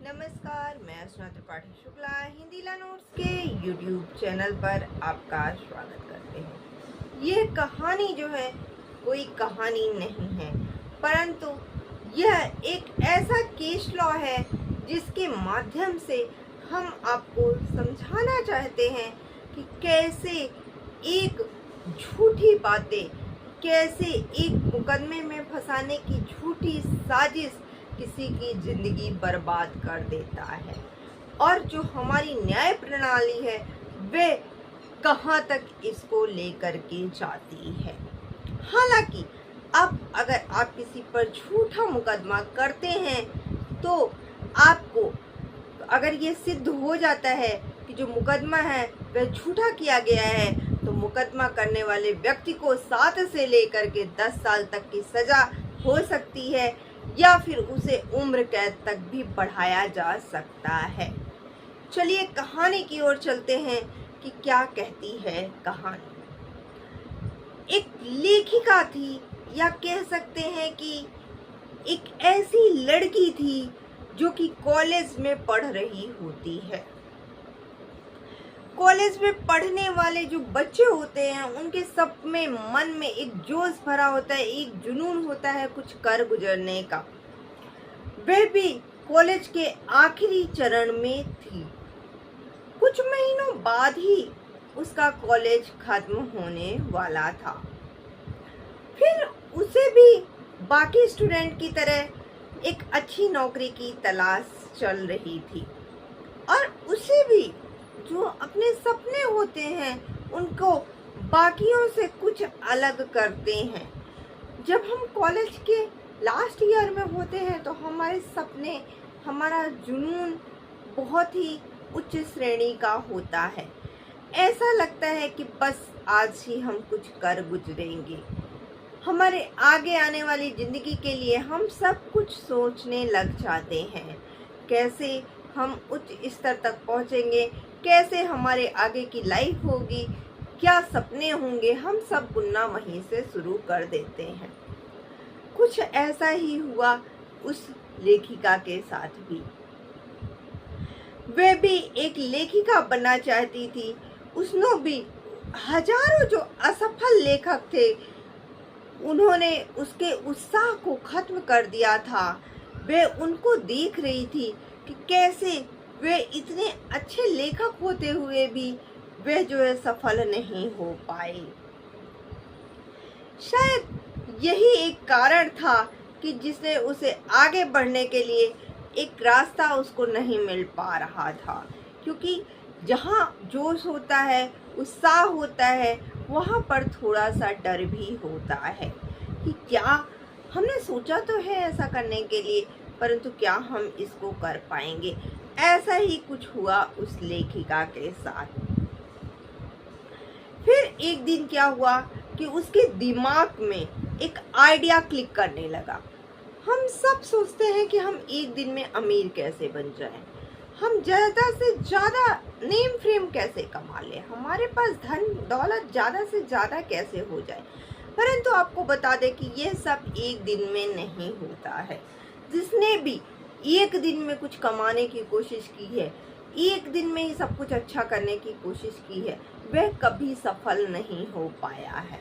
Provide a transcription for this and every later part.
नमस्कार, मैं अर्चना त्रिपाठी शुक्ला हिंदी नोट्स के YouTube चैनल पर आपका स्वागत करते हैं। यह कहानी जो है कोई कहानी नहीं है, परंतु यह एक ऐसा केस लॉ है जिसके माध्यम से हम आपको समझाना चाहते हैं कि कैसे एक झूठी बातें, कैसे एक मुकदमे में फंसाने की झूठी साजिश किसी की जिंदगी बर्बाद कर देता है और जो हमारी न्याय प्रणाली है वे कहां तक इसको लेकर के जाती है। हालांकि अब अगर आप किसी पर झूठा मुकदमा करते हैं तो आपको अगर ये सिद्ध हो जाता है कि जो मुकदमा है वह झूठा किया गया है तो मुकदमा करने वाले व्यक्ति को 7 से लेकर के 10 साल तक की सजा हो सकती है या फिर उसे उम्र कैद तक भी बढ़ाया जा सकता है। चलिए कहानी की ओर चलते हैं कि क्या कहती है कहानी। एक लेखिका थी या कह सकते हैं कि एक ऐसी लड़की थी जो कि कॉलेज में पढ़ रही होती है। कॉलेज में पढ़ने वाले जो बच्चे होते हैं उनके सब में मन में एक जोश भरा होता है, एक जुनून होता है कुछ कर गुजरने का। वह भी कॉलेज के आखिरी चरण में थी। कुछ महीनों बाद ही उसका कॉलेज खत्म होने वाला था। फिर उसे भी बाकी स्टूडेंट की तरह एक अच्छी नौकरी की तलाश चल रही थी और उसे भी जो अपने सपने होते हैं उनको बाकियों से कुछ अलग करते हैं। जब हम कॉलेज के लास्ट ईयर में होते हैं तो हमारे सपने, हमारा जुनून बहुत ही उच्च श्रेणी का होता है। ऐसा लगता है कि बस आज ही हम कुछ कर गुजरेंगे। हमारे आगे आने वाली जिंदगी के लिए हम सब कुछ सोचने लग जाते हैं, कैसे हम उच्च स्तर तक पहुंचेंगे, कैसे हमारे आगे की लाइफ होगी, क्या सपने होंगे, हम सब बुनना वहीं से शुरू कर देते हैं। कुछ ऐसा ही हुआ उस लेखिका के साथ भी। वे भी एक लेखिका बनना चाहती थी। उसने भी हजारों जो असफल लेखक थे उन्होंने उसके उत्साह को खत्म कर दिया था। वे उनको देख रही थी कि कैसे वे इतने अच्छे लेखक होते हुए भी वे जो है सफल नहीं हो पाए। शायद यही एक कारण था कि जिसने उसे आगे बढ़ने के लिए एक रास्ता उसको नहीं मिल पा रहा था, क्योंकि जहाँ जोश होता है, उत्साह होता है, वहाँ पर थोड़ा सा डर भी होता है कि क्या हमने सोचा तो है ऐसा करने के लिए, परंतु क्या हम इसको कर पाएंगे। ऐसा ही कुछ हुआ उस लेखिका के साथ। फिर एक दिन क्या हुआ कि उसके दिमाग में एक आइडिया क्लिक करने लगा। हम सब सोचते हैं कि हम एक दिन में अमीर कैसे बन जाएं, हम ज़्यादा से ज़्यादा नेम फ्रेम कैसे कमा लें, हमारे पास धन दौलत ज़्यादा से ज़्यादा कैसे हो जाए। परंतु आपको बता दें कि यह सब एक दिन में नहीं होता है। जिसने भी एक दिन में कुछ कमाने की कोशिश की है, एक दिन में ही सब कुछ अच्छा करने की कोशिश की है, वह कभी सफल नहीं हो पाया है।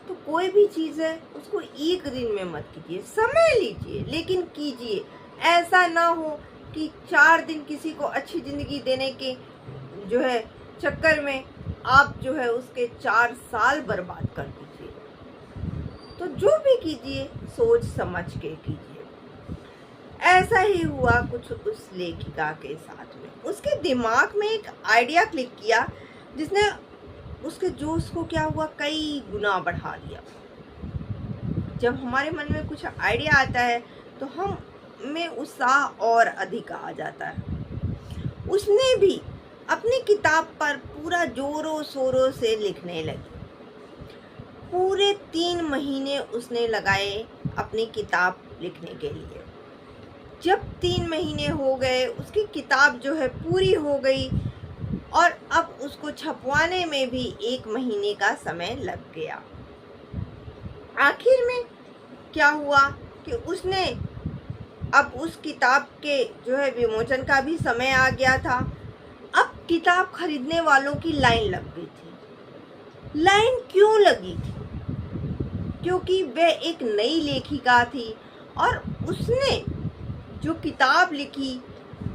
तो कोई भी चीज़ है उसको एक दिन में मत कीजिए, समय लीजिए लेकिन कीजिए। ऐसा ना हो कि 4 दिन किसी को अच्छी जिंदगी देने के जो है चक्कर में आप जो है उसके 4 साल बर्बाद कर दीजिए। तो जो भी कीजिए सोच समझ के कीजिए। ऐसा ही हुआ कुछ उस लेखिका के साथ में। उसके दिमाग में एक आइडिया क्लिक किया जिसने उसके जोश को क्या हुआ कई गुना बढ़ा दिया। जब हमारे मन में कुछ आइडिया आता है तो हम में उत्साह और अधिक आ जाता है। उसने भी अपनी किताब पर पूरा जोरों शोरों से लिखने लगी। पूरे 3 महीने उसने लगाए अपनी किताब लिखने के लिए। जब 3 महीने हो गए उसकी किताब जो है पूरी हो गई और अब उसको छपवाने में भी 1 महीने का समय लग गया। आखिर में क्या हुआ कि उसने अब उस किताब के जो है विमोचन का भी समय आ गया था। अब किताब खरीदने वालों की लाइन लग गई थी। लाइन क्यों लगी थी? क्योंकि वह एक नई लेखिका थी और उसने जो किताब लिखी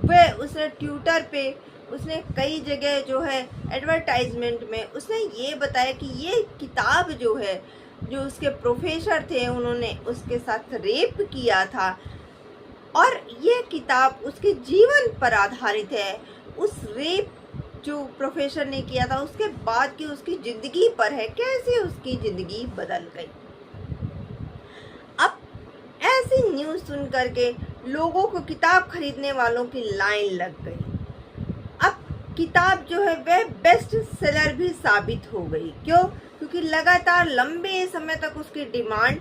वह उसने ट्विटर पे, उसने कई जगह जो है एडवर्टाइजमेंट में उसने ये बताया कि ये किताब जो है, जो उसके प्रोफेसर थे उन्होंने उसके साथ रेप किया था और ये किताब उसके जीवन पर आधारित है। उस रेप जो प्रोफेसर ने किया था उसके बाद की उसकी ज़िंदगी पर है, कैसे उसकी ज़िंदगी बदल गई। अब ऐसी न्यूज़ सुन करके लोगों को, किताब खरीदने वालों की लाइन लग गई। अब किताब जो है वह बेस्ट सेलर भी साबित हो गई। क्यों? क्योंकि लगातार लंबे समय तक उसकी डिमांड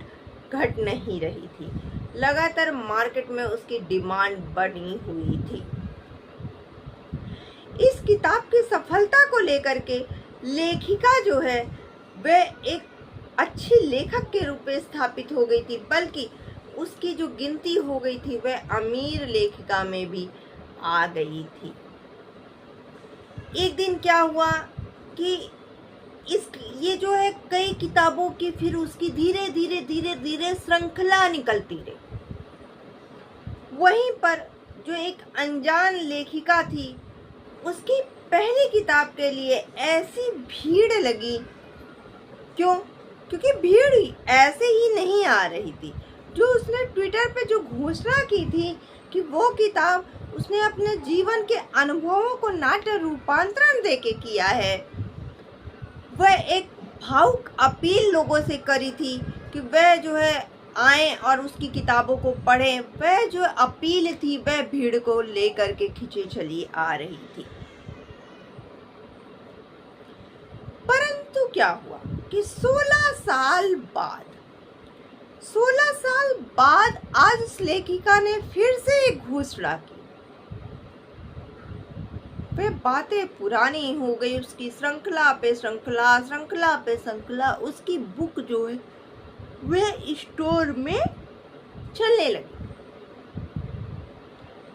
घट नहीं रही थी, लगातार मार्केट में उसकी डिमांड बढ़ी हुई थी। इस किताब की सफलता को लेकर के लेखिका जो है वह एक अच्छी लेखक के रूप में स्थापित हो गई थी, बल्कि उसकी जो गिनती हो गई थी वह अमीर लेखिका में भी आ गई थी। एक दिन क्या हुआ कि ये जो है कई किताबों की फिर उसकी धीरे धीरे श्रृंखला निकलती रही। वहीं पर जो एक अनजान लेखिका थी उसकी पहली किताब के लिए ऐसी भीड़ लगी। क्यों? क्योंकि भीड़ ऐसे ही नहीं आ रही थी। जो उसने ट्विटर पे जो घोषणा की थी कि वो किताब उसने अपने जीवन के अनुभवों को नाट्य रूपांतरण देके किया है, वह एक भावुक अपील लोगों से करी थी कि वह जो है आए और उसकी किताबों को पढ़ें। वह जो अपील थी वह भीड़ को लेकर के खींची चली आ रही थी। परंतु क्या हुआ कि 16 साल बाद आज उस लेखिका ने फिर से एक घोषणा की। वे बातें पुरानी हो गई, उसकी श्रृंखला पे श्रृंखला उसकी बुक जो है वह स्टोर में चलने लगी।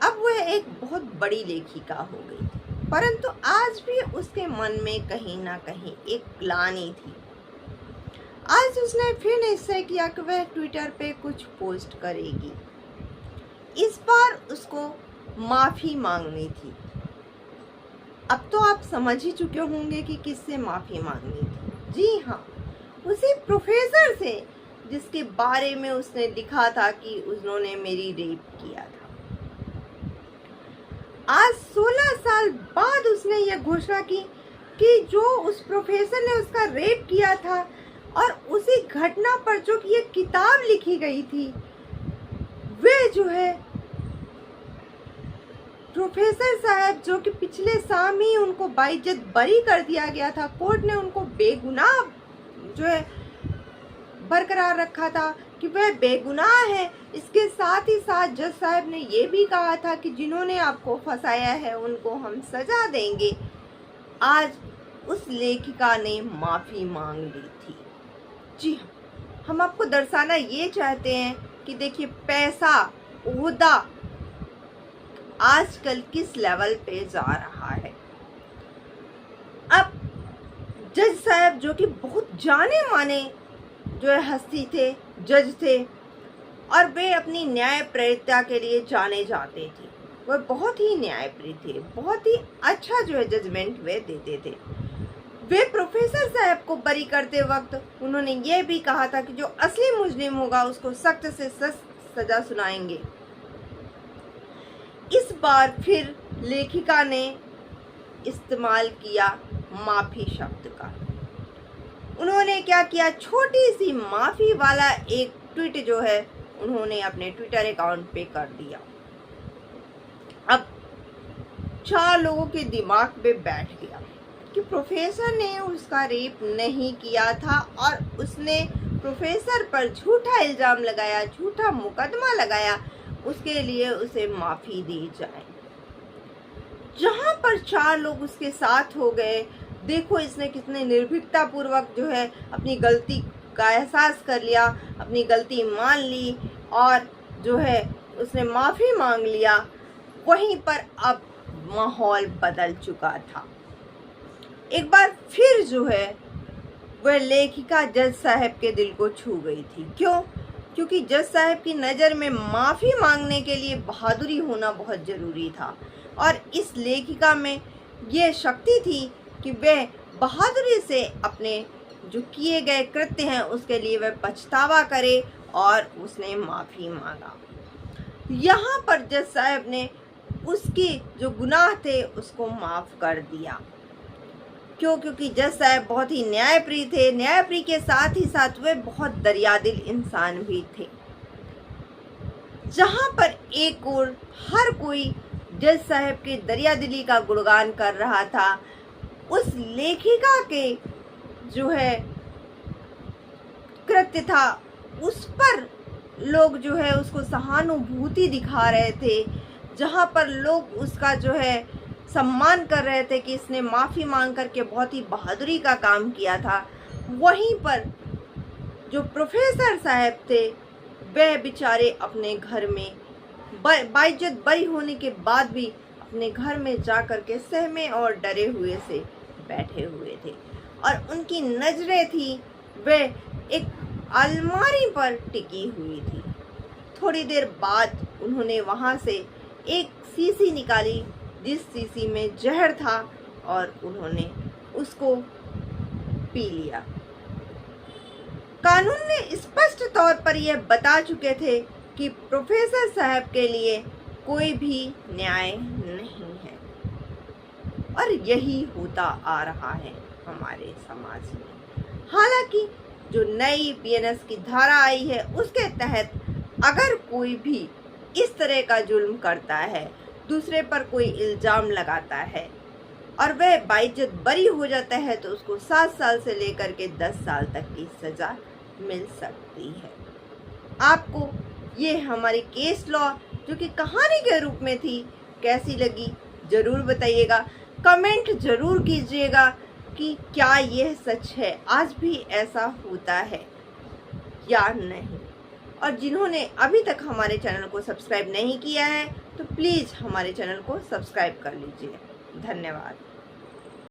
अब वह एक बहुत बड़ी लेखिका हो गई थी, परंतु आज भी उसके मन में कहीं ना कहीं एक ग्लानि थी। आज उसने फिर निश्चय किया कि वह ट्विटर पे कुछ पोस्ट करेगी। इस बार उसको माफ़ी मांगनी थी। अब तो आप समझ ही चुके होंगे कि किससे माफ़ी मांगनी थी। जी हाँ, उसी प्रोफेसर से जिसके बारे में उसने लिखा था कि उन्होंने मेरी रेप किया था। आज 16 साल बाद उसने यह घोषणा की कि जो उस प्रोफेसर ने उसका रेप किया था और उसी घटना पर जो कि ये किताब लिखी गई थी, वे जो है प्रोफेसर साहब जो कि पिछले साल ही उनको बाइज्जत बरी कर दिया गया था, कोर्ट ने उनको बेगुनाह जो है बरकरार रखा था कि वह बेगुनाह है। इसके साथ ही साथ जज साहब ने ये भी कहा था कि जिन्होंने आपको फंसाया है उनको हम सजा देंगे। आज उस लेखिका ने माफ़ी मांग ली थी। जी हाँ, हम आपको दर्शाना ये चाहते हैं कि देखिए पैसा, ओहदा आजकल किस लेवल पे जा रहा है। अब जज साहब जो कि बहुत जाने माने जो है हस्ती थे, जज थे, और वे अपनी न्यायप्रियता के लिए जाने जाते थे। वह बहुत ही न्यायप्रिय थे, बहुत ही अच्छा जो है जजमेंट वे देते थे। वे प्रोफेसर साहब को बरी करते वक्त उन्होंने ये भी कहा था कि जो असली मुजरिम होगा उसको सख्त से सख्त सजा सुनाएंगे। इस बार फिर लेखिका ने इस्तेमाल किया माफ़ी शब्द का। उन्होंने क्या किया, छोटी सी माफ़ी वाला एक ट्वीट जो है उन्होंने अपने ट्विटर अकाउंट पे कर दिया। अब 4 लोगों के दिमाग पे बैठ गया कि प्रोफेसर ने उसका रेप नहीं किया था और उसने प्रोफेसर पर झूठा इल्ज़ाम लगाया, झूठा मुकदमा लगाया, उसके लिए उसे माफ़ी दी जाए। जहाँ पर 4 लोग उसके साथ हो गए, देखो इसने कितने निर्भीकता पूर्वक जो है अपनी गलती का एहसास कर लिया, अपनी गलती मान ली और जो है उसने माफ़ी मांग लिया, वहीं पर अब माहौल बदल चुका था। एक बार फिर जो है वह लेखिका जज साहब के दिल को छू गई थी। क्यों? क्योंकि जज साहब की नज़र में माफ़ी मांगने के लिए बहादुरी होना बहुत ज़रूरी था, और इस लेखिका में यह शक्ति थी कि वह बहादुरी से अपने जो किए गए कृत्य हैं उसके लिए वह पछतावा करे, और उसने माफ़ी मांगा। यहाँ पर जज साहब ने उसके जो गुनाह थे उसको माफ़ कर दिया। क्यों? क्योंकि जज साहब बहुत ही न्यायप्रिय थे। न्यायप्रिय के साथ ही साथ वे बहुत दरियादिल इंसान भी थे। जहाँ पर एक ओर हर कोई जज साहब के दरियादिली का गुणगान कर रहा था, उस लेखिका के जो है कृत्य था उस पर लोग जो है उसको सहानुभूति दिखा रहे थे। जहाँ पर लोग उसका जो है सम्मान कर रहे थे कि इसने माफ़ी मांग करके बहुत ही बहादुरी का काम किया था, वहीं पर जो प्रोफेसर साहब थे वह बेचारे अपने घर में बाइज्जत बरी होने के बाद भी अपने घर में जा कर के सहमे और डरे हुए से बैठे हुए थे, और उनकी नज़रें थी वह एक अलमारी पर टिकी हुई थी। थोड़ी देर बाद उन्होंने वहाँ से एक शीशी निकाली जिस शीशी में जहर था, और उन्होंने उसको पी लिया। कानून ने स्पष्ट तौर पर यह बता चुके थे कि प्रोफेसर साहब के लिए कोई भी न्याय नहीं है, और यही होता आ रहा है हमारे समाज में। हालांकि जो नई बीएनएस की धारा आई है उसके तहत अगर कोई भी इस तरह का जुल्म करता है, दूसरे पर कोई इल्ज़ाम लगाता है और वह बाइज्जत बरी हो जाता है, तो उसको 7 साल से लेकर के 10 साल तक की सज़ा मिल सकती है। आपको ये हमारी केस लॉ जो कि कहानी के रूप में थी कैसी लगी ज़रूर बताइएगा। कमेंट ज़रूर कीजिएगा कि क्या यह सच है, आज भी ऐसा होता है या नहीं। और जिन्होंने अभी तक हमारे चैनल को सब्सक्राइब नहीं किया है तो प्लीज़ हमारे चैनल को सब्सक्राइब कर लीजिए। धन्यवाद।